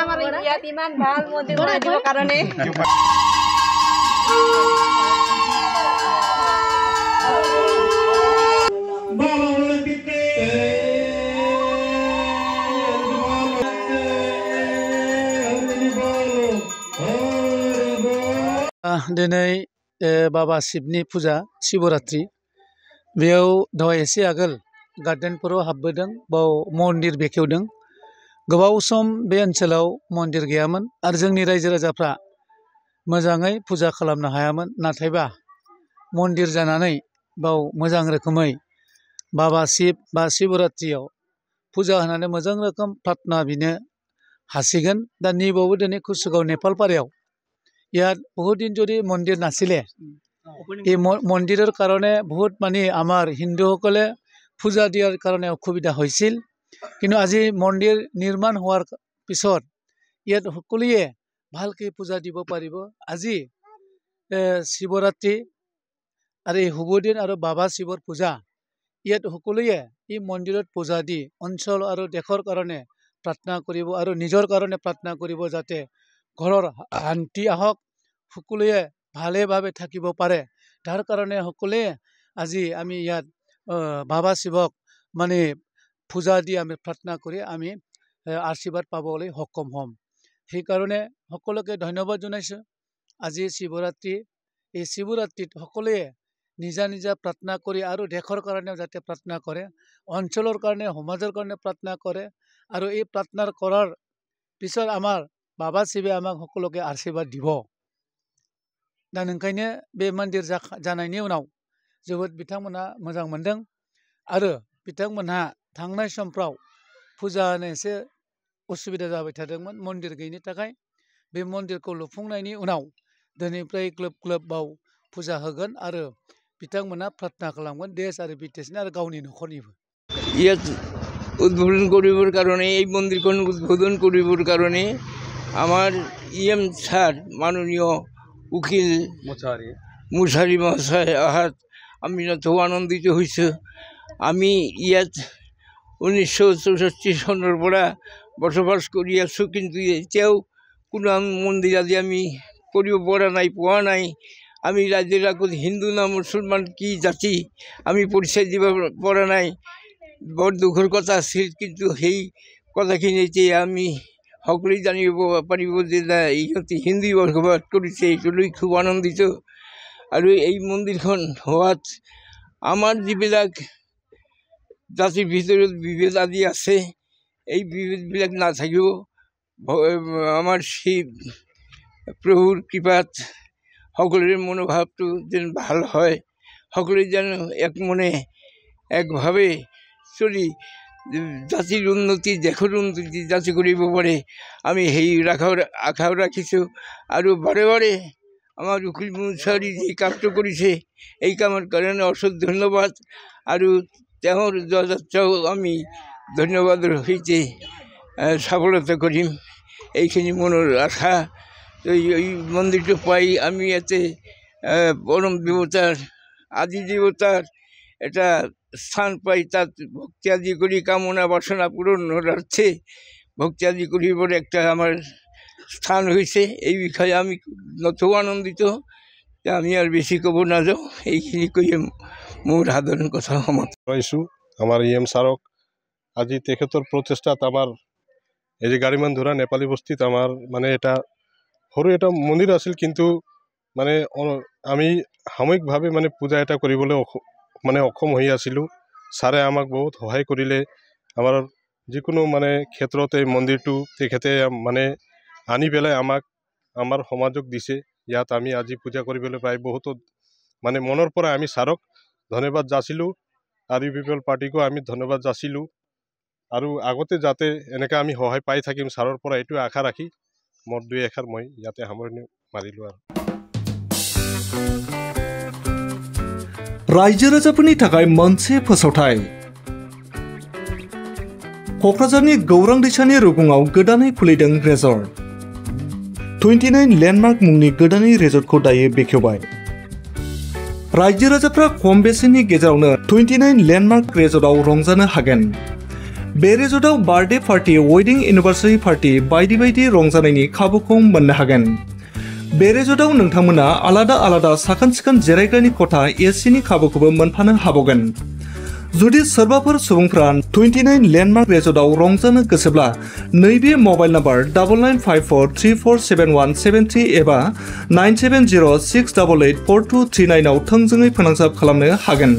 আমাৰ ইয়াত ইমান ভাল মন্দিৰ বনাই দিবৰ কাৰণে दिनै बाबा शिबनि फुजा शिवरात्रि बेयाव दहाय एसे आगोल गार्डेनफोराव हाबबोदों बाव मन्दिर बेखेवदों गोबाव सम बे ओनसोलाव मन्दिर गैयामोन आरो जोंनि रायजो राजाफ्रा मोजाङै फुजा खालामनो हायामोन नाथायबा मन्दिर जानानै बाव मोजां रोखोमै बाबा शिब बा शिवरात्रियाव फुजा होनानै मोजां रोखोम प्रार्थना बिनो हासिगोन दा निबावबो दिनै कुसुगाव नेपालपारायाव ইয়াত বহুত দিন যদি মন্দিৰ নাছিলে এই মন্দিৰৰ কাৰণে বহুত মানে আমাৰ হিন্দুসকলে পূজা দিয়াৰ কাৰণে অসুবিধা হৈছিল কিন্তু আজি মন্দিৰ নিৰ্মাণ হোৱাৰ পিছত ইয়াত সকলোৱে ভালকৈ পূজা দিব পাৰিব আজি শিৱৰাত্ৰি আৰু এই শুভ দিন আৰু বাবা শিৱৰ পূজা ইয়াত সকলোৱে এই মন্দিৰত পূজা দি অঞ্চল আৰু দেশৰ কাৰণে প্ৰাৰ্থনা কৰিব আৰু নিজৰ কাৰণে প্ৰাৰ্থনা কৰিব যাতে ঘৰৰ শান্তি আহক সকলোৱে ভালেভাৱে থাকিব পাৰে তাৰ কাৰণে সকলোৱে আজি আমি ইয়াত বাবা শিৱক মানে পূজা দি আমি প্ৰাৰ্থনা কৰি আমি আশীৰ্বাদ পাবলৈ সক্ষম হ'ম সেইকাৰণে সকলোকে ধন্যবাদ জনাইছোঁ আজি শিৱৰাত্ৰি এই শিৱৰাত্ৰিত সকলোৱে নিজা নিজা প্ৰাৰ্থনা কৰি আৰু দেশৰ কাৰণেও যাতে প্ৰাৰ্থনা কৰে অঞ্চলৰ কাৰণে সমাজৰ কাৰণে প্ৰাৰ্থনা কৰে আৰু এই প্ৰাৰ্থনা কৰাৰ পিছত আমাৰ बाबा शिबे आमाक সকলোকে आशीर्वाद দিব दा नोंखायनो बे मन्दिर जानायनि उनाव जोबोद बिथांमोना मोजां मोनदों आरो बिथांमोनहा थांनाय समफ्राव फुजा होनो एसे उसुबिदा जाबाय थादोंमोन मन्दिर गैयिनि थाखाय बे मन्दिरखौ लुफुंनायनि उनाव दिनैनिफ्राय ग्लोब ग्लोब बाव फुजा होगोन आरो बिथांमोना प्रार्थना खालामगोन देश आरो बिदेशनि आरो गावनि न'खरनिबो ইয়াত উদ্বোধন কৰিবৰ কাৰণে এই মন্দিৰখন উদ্বোধন কৰিবৰ কাৰণে আমাৰ ইএম স্যাৰ মাননীয় উকিল মুছাৰী মহাশয় অহাত আমি নথৈ আনন্দিত হৈছোঁ আমি ইয়াত 1964 চনৰ পৰা বসবাস কৰি আছোঁ কিন্তু এতিয়াও কোনো মন্দিৰ আদি আমি কৰিব পৰা নাই পোৱা নাই আমি ৰাজ্যৰ আগত হিন্দু না মুছলমান কি জাতি আমি পৰিচয় দিব পৰা নাই বৰ দুখৰ কথা আছিল কিন্তু সেই কথাখিনি এতিয়া আমি সকলোৱে জানিব পাৰিব যে ইহঁতে হিন্দু বসবাস কৰিছে এইটো লৈ খুব আনন্দিত আৰু এই মন্দিৰখন হোৱাত আমাৰ যিবিলাক জাতিৰ ভিতৰত বিভেদ আদি আছে এই বিভেদবিলাক নাথাকিব আমাৰ শিৱ প্ৰভুৰ কৃপাত সকলোৰে মনোভাৱটো যেন ভাল হয় সকলোৱে যেন এক মনে একভাৱে চলি জাতিৰ উন্নতি দেশৰ উন্নতি যাতে কৰিব পাৰে আমি সেই আশা ৰাখিছোঁ আৰু বাৰে বাৰে আমাৰ উকিল মুছাৰী যি কামটো কৰিছে এই কামৰ কাৰণে অশেষ ধন্যবাদ আৰু তেওঁৰ যাত্ৰাও আমি ধন্যবাদৰ সৈতে সফলতা কৰিম এইখিনি মনৰ আশা এই মন্দিৰটো পাই আমি ইয়াতে পৰম দেৱতাৰ আদি দেৱতাৰ এটা স্থান পাই তাত ভক্তি আদি কৰি কামনা বাসনা পূৰণৰ অৰ্থে ভক্তি আদি কৰিবৰ একটা আমাৰ স্থান হৈছে এই বিষয়ে আমি নথৈ আনন্দিত আমি আৰ বেশি ক'ব নাযাওঁ এইখিনি কৈ মোৰ সাধাৰণ কথা সমাপ্ত কৰিছোঁ আমাৰ ইএম ছাৰক আজি তেখেতৰ প্ৰচেষ্টাত আমাৰ এই যে গাড়ীমানধৰা নেপালী বস্তিত আমাৰ মানে এটা সৰু এটা মন্দিৰ আছিল কিন্তু মানে আমি সাময়িকভাৱে মানে পূজা এটা কৰিবলৈ মানে অক্ষম হৈ আছিলোঁ ছাৰে আমাক বহুত সহায় কৰিলে আমাৰ যিকোনো মানে ক্ষেত্ৰত এই মন্দিৰটো তেখেতে মানে আনি পেলাই আমাক আমাৰ সমাজক দিছে ইয়াত আমি আজি পূজা কৰিবলৈ পাই বহুত মানে মনৰ পৰা আমি ছাৰক ধন্যবাদ যাচিলোঁ আৰু পিপল পাৰ্টিকো আমি ধন্যবাদ যাচিলোঁ আৰু আগতে যাতে এনেকৈ আমি সহায় পাই থাকিম ছাৰৰ পৰা এইটো আশা ৰাখি মোৰ দুই এষাৰ মই ইয়াতে সামৰণি মাৰিলোঁ আৰু रायजो राजाफोरनि थाखाय मोनसे फोसावथाय क'क्राझारनि गौरां दैसानि रुगुङाव गोदानै खुलिदों रेजर्ट 29 लेन्डमार्क मुंनि गोदानै रेजर्टखौ दायो बेखेवबाय रायजो राजाफ्रा खम बेसेननि गेजेरावनो 29 लेन्डमार्क रेजर्टआव रंजानो हागोन बे रिजर्टआव birthday party wedding anniversary party बायदि बायदि रंजानायनि खाबुखौ मोननो हागोन। बे रिजर्टआव नोंथांमोना आलादा आलादा साखोन सिखोन जिरायग्रानि खथा एसिनि खाबुखौबो मोनफानो हाबावगोन। जुदि सोरबाफोर सुबुंफ्रा 29 लेन्डमार्क रिजर्टआव रंजानो गोसोब्ला नैबे मबाइल नाम्बार 9954347173 एबा 9706884239 आव थोंजोङै फोनांजाब खालामनो हागोन।